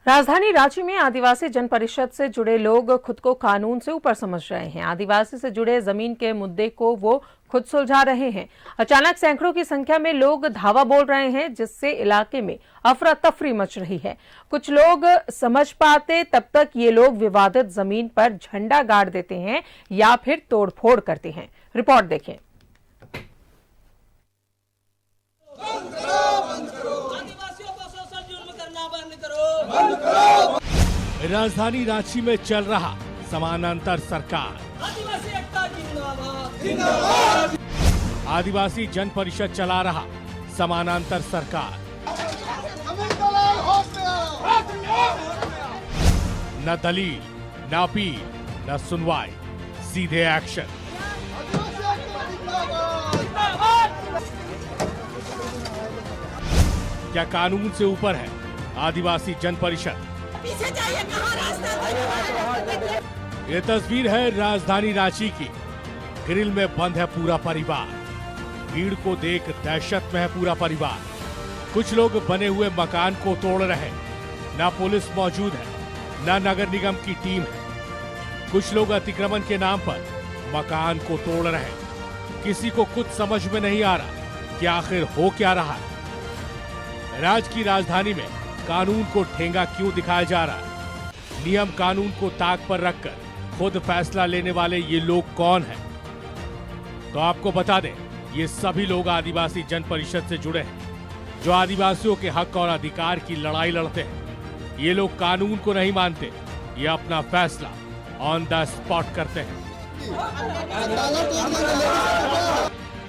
राजधानी रांची में आदिवासी जन परिषद से जुड़े लोग खुद को कानून से ऊपर समझ रहे हैं। आदिवासी से जुड़े जमीन के मुद्दे को वो खुद सुलझा रहे हैं। अचानक सैकड़ों की संख्या में लोग धावा बोल रहे हैं, जिससे इलाके में अफरा तफरी मच रही है। कुछ लोग समझ पाते तब तक ये लोग विवादित जमीन पर झंडा गाड़ देते हैं या फिर तोड़फोड़ करते हैं। रिपोर्ट देखें। राजधानी रांची में चल रहा समानांतर सरकार। आदिवासी जन परिषद चला रहा समानांतर सरकार। न दलील, न अपील, न सुनवाई, सीधे एक्शन। क्या कानून से ऊपर है आदिवासी जन परिषद? पीछे जाइए, कहाँ रास्ता? ये तस्वीर है राजधानी रांची की। ग्रिल में बंद है पूरा परिवार। भीड़ को देख दहशत में है पूरा परिवार। कुछ लोग बने हुए मकान को तोड़ रहे हैं। ना पुलिस मौजूद है, ना नगर निगम की टीम है। कुछ लोग अतिक्रमण के नाम पर मकान को तोड़ रहे हैं। किसी को कुछ समझ में नहीं आ रहा कि आखिर हो क्या रहा है। राज्य की राजधानी में कानून को ठेंगा क्यों दिखाया जा रहा है? नियम कानून को ताक पर रखकर खुद फैसला लेने वाले ये लोग कौन हैं? तो आपको बता दें, ये सभी लोग आदिवासी जन परिषद से जुड़े हैं, जो आदिवासियों के हक और अधिकार की लड़ाई लड़ते हैं। ये लोग कानून को नहीं मानते, ये अपना फैसला ऑन द स्पॉट करते हैं।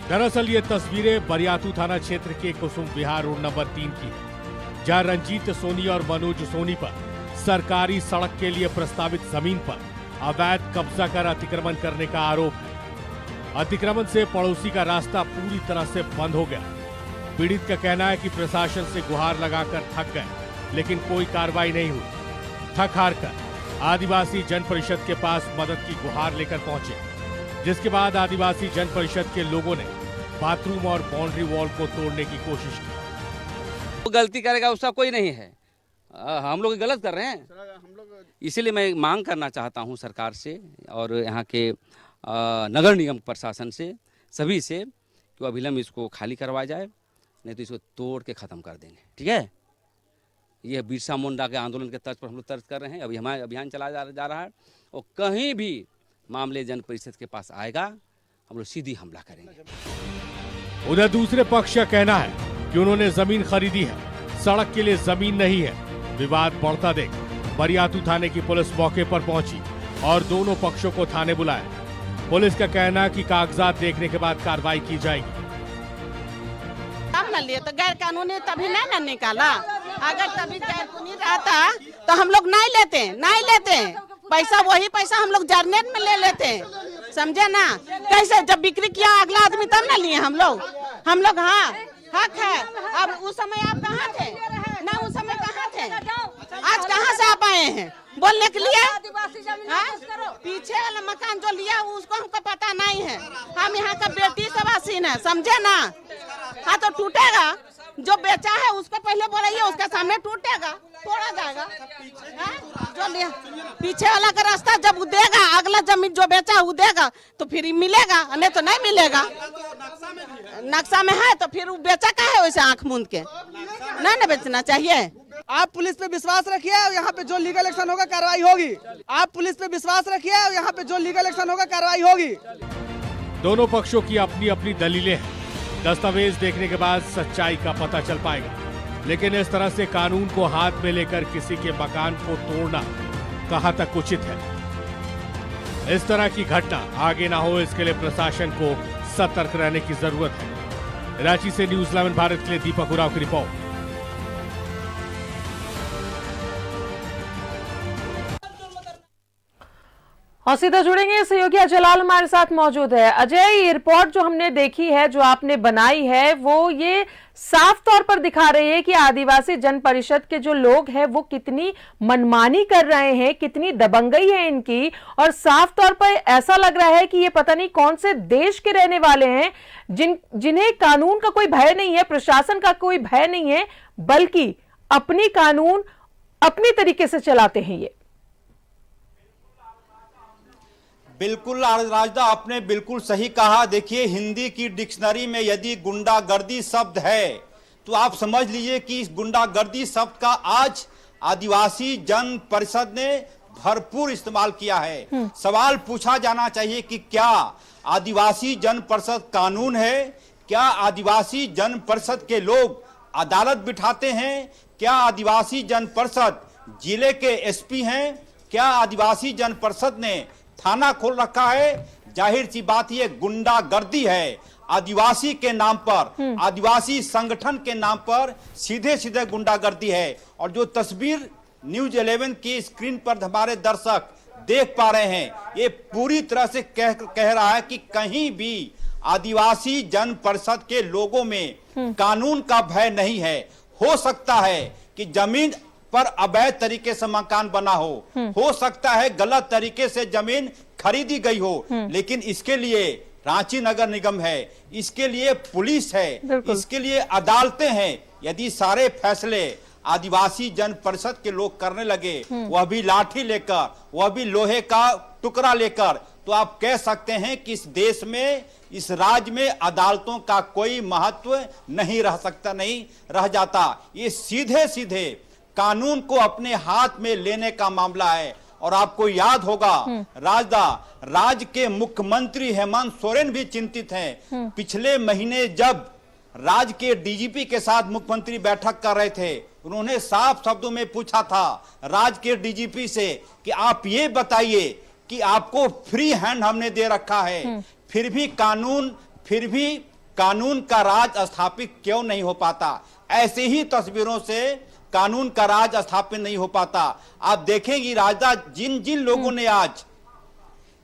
दरअसल ये तस्वीरें बरियातू थाना क्षेत्र के कुसुम विहार रोड नंबर 3 की है, जहां रंजीत सोनी और मनोज सोनी पर सरकारी सड़क के लिए प्रस्तावित जमीन पर अवैध कब्जा कर अतिक्रमण करने का आरोप है। अतिक्रमण से पड़ोसी का रास्ता पूरी तरह से बंद हो गया। पीड़ित का कहना है कि प्रशासन से गुहार लगाकर थक गए, लेकिन कोई कार्रवाई नहीं हुई। थक हार कर आदिवासी जन परिषद के पास मदद की गुहार लेकर पहुंचे, जिसके बाद आदिवासी जन परिषद के लोगों ने बाथरूम और बाउंड्री वॉल को तोड़ने की कोशिश की। वो गलती करेगा उसका कोई नहीं है, हम लोग गलत कर रहे हैं। इसीलिए मैं मांग करना चाहता हूं सरकार से और यहाँ के नगर निगम प्रशासन से, सभी से, कि अविलंब इसको खाली करवाया जाए, नहीं तो इसको तोड़ के ख़त्म कर देंगे। ठीक है, ये बिरसा मुंडा के आंदोलन के तर्ज पर हम लोग तर्ज कर रहे हैं। अभी हमारा अभियान चलाया जा रहा है और कहीं भी मामले जन परिषद के पास आएगा, हम लोग सीधी हमला करेंगे। उधर दूसरे पक्ष का कहना है कि उन्होंने जमीन खरीदी है, सड़क के लिए जमीन नहीं है। विवाद बढ़ता देख बरियातू थाने की पुलिस मौके पर पहुंची और दोनों पक्षों को थाने बुलाया। पुलिस का कहना है कि कागजात देखने के बाद कार्रवाई की जाएगी। हम न लिए तो गैर कानूनी तभी नहीं न निकाला। अगर तभी गैर कानूनी रहता तो हम लोग नहीं लेते पैसा, वही पैसा हम लोग जर्नेट में ले लेते, समझे ना? कैसे जब बिक्री किया अगला आदमी तब न लिए हम लोग। हाँ हक है। अब उस समय आप कहाँ थे? ना उस समय कहाँ थे? आज कहाँ से आप आए हैं बोलने के लिए? पीछे वाला मकान जो लिया उसको हमको पता नहीं है। हम यहाँ का बेटी से वासीन है, समझे ना? हाँ तो टूटेगा। जो बेचा है उसको पहले बोलिए, उसके सामने टूटेगा, तोड़ा जाएगा। जो लिया पीछे वाला का रास्ता जब वो देगा, अगला जमीन जो बेचा वो देगा तो फिर मिलेगा, नहीं तो नहीं मिलेगा। नक्शा में है तो फिर वो बेचा का है वैसे आंख मूंद के? नहीं ना बेचना चाहिए। आप पुलिस पे विश्वास रखिए, यहाँ पे जो लीगल एक्शन होगा कार्रवाई होगी। आप पुलिस पे विश्वास रखिए, यहाँ पे जो लीगल एक्शन होगा कार्रवाई होगी। दोनों पक्षों की अपनी अपनी दलीलें हैं। दस्तावेज देखने के बाद सच्चाई का पता चल पाएगा, लेकिन इस तरह से कानून को हाथ में लेकर किसी के मकान को तोड़ना कहां तक उचित है? इस तरह की घटना आगे ना हो, इसके लिए प्रशासन को सतर्क रहने की जरूरत है। रांची से न्यूज़ 11 भारत के लिए दीपक उराव की रिपोर्ट। और सीधा जुड़ेंगे, सहयोगी अजयलाल हमारे साथ मौजूद है। अजय, ये रिपोर्ट जो हमने देखी है, जो आपने बनाई है, वो ये साफ तौर पर दिखा रही है कि आदिवासी जन परिषद के जो लोग हैं वो कितनी मनमानी कर रहे हैं, कितनी दबंगई है इनकी। और साफ तौर पर ऐसा लग रहा है कि ये पता नहीं कौन से देश के रहने वाले हैं, जिन्हें कानून का कोई भय नहीं है, प्रशासन का कोई भय नहीं है, बल्कि अपनी कानून अपनी तरीके से चलाते हैं ये। बिल्कुल राजदा, आपने बिल्कुल सही कहा। देखिए, हिंदी की डिक्शनरी में यदि गुंडागर्दी शब्द है तो आप समझ लीजिए कि इस गुंडागर्दी शब्द का आज आदिवासी जन परिषद ने भरपूर इस्तेमाल किया है। सवाल पूछा जाना चाहिए कि क्या आदिवासी जन परिषद कानून है? क्या आदिवासी जन परिषद के लोग अदालत बिठाते हैं? क्या आदिवासी जन परिषद जिले के एसपी हैं? क्या आदिवासी जन परिषद ने थाना खोल रखा है? जाहिर सी बात ये गुंडागर्दी है। आदिवासी के नाम पर, आदिवासी संगठन के नाम पर सीधे सीधे गुंडागर्दी है। और जो तस्वीर न्यूज 11 की स्क्रीन पर हमारे दर्शक देख पा रहे हैं, ये पूरी तरह से कह रहा है कि कहीं भी आदिवासी जन परिषद के लोगों में कानून का भय नहीं है। हो सकता है कि जमीन पर अवैध तरीके से मकान बना हो सकता है गलत तरीके से जमीन खरीदी गई हो, लेकिन इसके लिए रांची नगर निगम है, इसके लिए पुलिस है, इसके लिए अदालतें हैं। यदि सारे फैसले आदिवासी जन परिषद के लोग करने लगे, वह भी लाठी लेकर, वह भी लोहे का टुकड़ा लेकर, तो आप कह सकते हैं कि इस देश में, इस राज्य में अदालतों का कोई महत्व नहीं रह सकता, नहीं रह जाता। ये सीधे सीधे कानून को अपने हाथ में लेने का मामला है। और आपको याद होगा राजदा, राज्य के मुख्यमंत्री हेमंत सोरेन भी चिंतित हैं। पिछले महीने जब राज्य के डीजीपी के साथ मुख्यमंत्री बैठक कर रहे थे, उन्होंने साफ शब्दों में पूछा था राज्य के डीजीपी से कि आप ये बताइए कि आपको फ्री हैंड हमने दे रखा है, फिर भी कानून का राज स्थापित क्यों नहीं हो पाता? ऐसे ही तस्वीरों से कानून का राज स्थापित नहीं हो पाता। आप देखेंगी राजदा, जिन जिन लोगों ने आज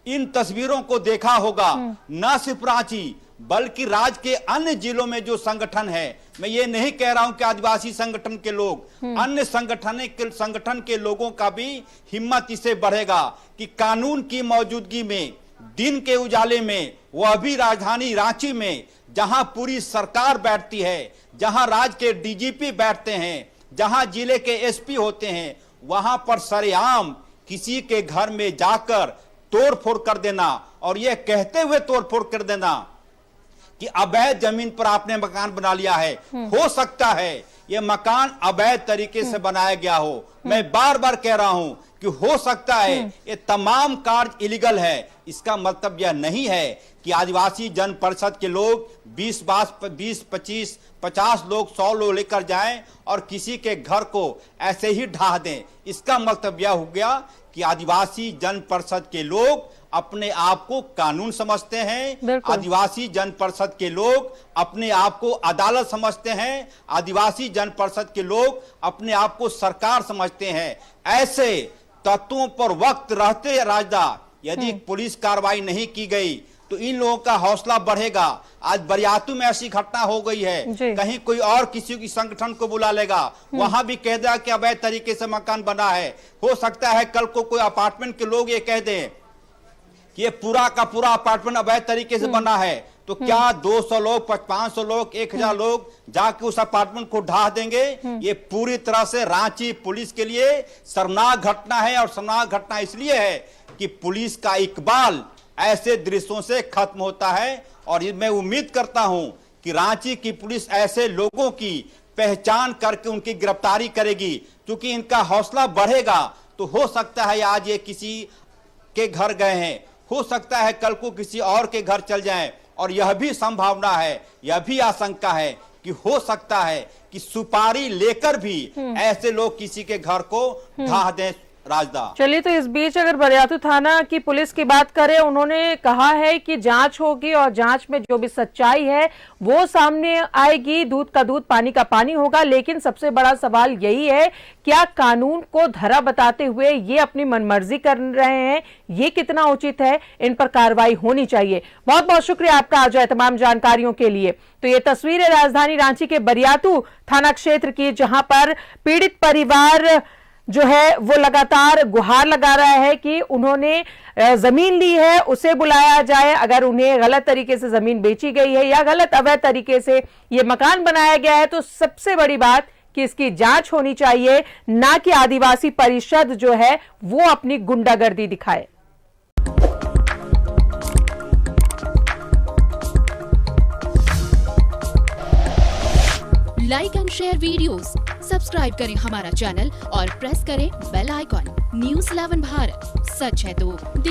इन तस्वीरों को देखा होगा, न सिर्फ रांची बल्कि राज्य के अन्य जिलों में जो संगठन है, मैं ये नहीं कह रहा हूं कि आदिवासी संगठन के लोग, अन्य संगठन के लोगों का भी हिम्मत इससे बढ़ेगा कि कानून की मौजूदगी में, दिन के उजाले में, वह भी राजधानी रांची में, जहां पूरी सरकार बैठती है, जहां राज्य के डीजीपी बैठते हैं, जहां जिले के एसपी होते हैं, वहां पर सरेआम किसी के घर में जाकर तोड़फोड़ कर देना और यह कहते हुए तोड़फोड़ कर देना कि अवैध जमीन पर आपने मकान बना लिया है। हो सकता है यह मकान अवैध तरीके से बनाया गया हो। मैं बार बार कह रहा हूं कि हो सकता है ये तमाम कार्य इलीगल है। इसका मतलब यह नहीं है कि आदिवासी जन परिषद के लोग 20, 25, 50 लोग, 100 लोग लेकर जाएं और किसी के घर को ऐसे ही ढा दें। इसका मतलब यह हो गया कि आदिवासी जन परिषद के लोग अपने आप को कानून समझते हैं, आदिवासी जन परिषद के लोग अपने आप को अदालत समझते हैं, आदिवासी जन परिषद के लोग अपने आप को सरकार समझते हैं। ऐसे तत्वों पर वक्त रहते राजदा यदि पुलिस कार्रवाई नहीं की गई तो इन लोगों का हौसला बढ़ेगा। आज बरियातू में ऐसी घटना हो गई है, कहीं कोई और किसी की संगठन को बुला लेगा, वहां भी कह देगा कि अवैध तरीके से मकान बना है। हो सकता है कल को कोई अपार्टमेंट के लोग ये कह दें कि ये पूरा का पूरा अपार्टमेंट अवैध तरीके से बना है, तो क्या 200 लोग, 500 लोग, 1000 लोग जाके उस अपार्टमेंट को ढा देंगे? ये पूरी तरह से रांची पुलिस के लिए शर्मनाक घटना है। और शर्मनाक घटना इसलिए है कि पुलिस का इकबाल ऐसे दृश्यों से खत्म होता है। और मैं उम्मीद करता हूं कि रांची की पुलिस ऐसे लोगों की पहचान करके उनकी गिरफ्तारी करेगी, क्योंकि इनका हौसला बढ़ेगा। तो हो सकता है आज ये किसी के घर गए हैं, हो सकता है कल को किसी और के घर चल जाएं। और यह भी संभावना है, यह भी आशंका है कि हो सकता है कि सुपारी लेकर भी ऐसे लोग किसी के घर को ढा दें। राजदा, चलिए, तो इस बीच अगर बरियातू थाना की पुलिस की बात करें, उन्होंने कहा है कि जांच होगी और जांच में जो भी सच्चाई है वो सामने आएगी, दूध का दूध पानी का पानी होगा। लेकिन सबसे बड़ा सवाल यही है, क्या कानून को धरा बताते हुए ये अपनी मनमर्जी कर रहे हैं? ये कितना उचित है? इन पर कार्रवाई होनी चाहिए। बहुत बहुत शुक्रिया आपका अजय तमाम जानकारियों के लिए। तो ये तस्वीर है राजधानी रांची के बरियातू थाना क्षेत्र की, जहां पर पीड़ित परिवार जो है वो लगातार गुहार लगा रहा है कि उन्होंने जमीन ली है, उसे बुलाया जाए। अगर उन्हें गलत तरीके से जमीन बेची गई है या गलत अवैध तरीके से ये मकान बनाया गया है, तो सबसे बड़ी बात कि इसकी जांच होनी चाहिए, ना कि आदिवासी परिषद जो है वो अपनी गुंडागर्दी दिखाए। Like and share videos, subscribe करें हमारा चैनल और प्रेस करें बेल आइकॉन। न्यूज़ 11 भारत, सच है तो दिखे।